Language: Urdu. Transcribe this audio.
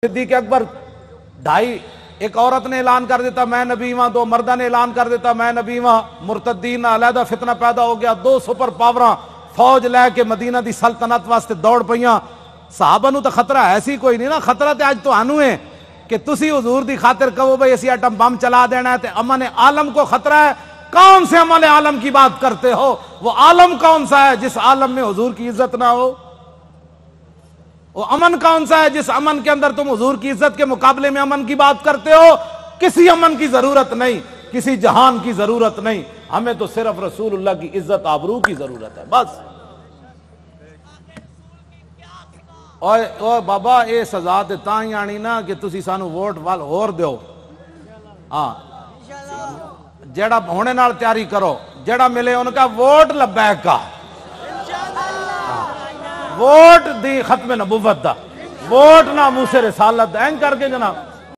صدیق اکبر ایک عورت نے اعلان کر دیتا میں نبی ہاں، دو مردہ نے اعلان کر دیتا میں نبی ہاں، مرتدین علیحدہ فتنہ پیدا ہو گیا، دو سپر پاوراں فوج لے کے مدینہ دی سلطنت واسطے دوڑ پئیاں۔ صحابہ نو تو خطرہ ایسی کوئی نہیں نا، خطرہ تے اج تانوں ہے کہ تسی حضور دی خاطر کہو بھئی اسی ایٹم بم چلا دینا ہے، تے امن عالم کو خطرہ ہے۔ کون سے امن عالم کی بات کرتے ہو؟ وہ عالم کون سا ہے جس عالم میں حضور کی عزت نہ ہو؟ وہ امن کون سا ہے جس امن کے اندر تم حضور کی عزت کے مقابلے میں امن کی بات کرتے ہو؟ کسی امن کی ضرورت نہیں، کسی جہان کی ضرورت نہیں، ہمیں تو صرف رسول اللہ کی عزت آبرو کی ضرورت ہے بس۔ اور بابا اے سزا تے تاں ہی آنی نا کہ تسی سانو ووٹ وال ہور دیو، ہاں جیڑا ہونے نال تیاری کرو، جیڑا ملے ان کا ووٹ لبیک کا، ووٹ دی ختم نبوت دا، ووٹ نہ موسیٰ رسالت این کر کے جناب